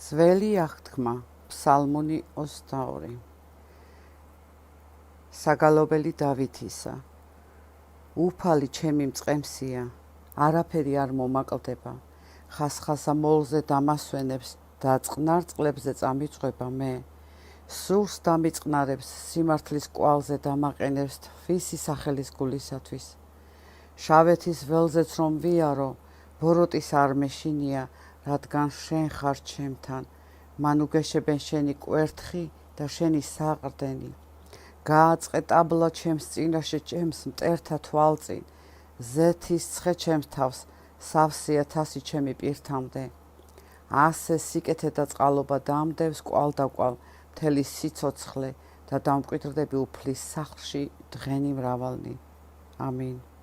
ძველი აღთქმა, ფსალმუნი 22. საგალობელი დავითისა. უფალი ჩემი მწყემსია, არაფერი არ მომაკლდება, ხასხასა მოლზე დამასვენებს და წყნარ წყლებზე წამიწყვება მე. სულს დამიწყნარებს, სიმართლის კვალზე დამაყენებს თვისი სახელის გულისათვის. შავეთის ველზეც რომ ვიარო, ბოროტის არ მეშინია, რადგან შენ ხარ ჩემთან, მან უგეშებენ შენი კვერთხი და შენი საყრდენი. გააწყე ტაბლა ჩემს წინაშე ჩემს მტერთა თვალწინ, ზეთის ცხე ჩემს თავს, სავსეა თასი ჩემი პირთამდე. ასე სიკეთე და წყალობა დამდევს კვალდაკვალ მთელი სიცოცხლე და დამკვიდრდები უფლის სახლში დღენი მრავალნი. ამინ.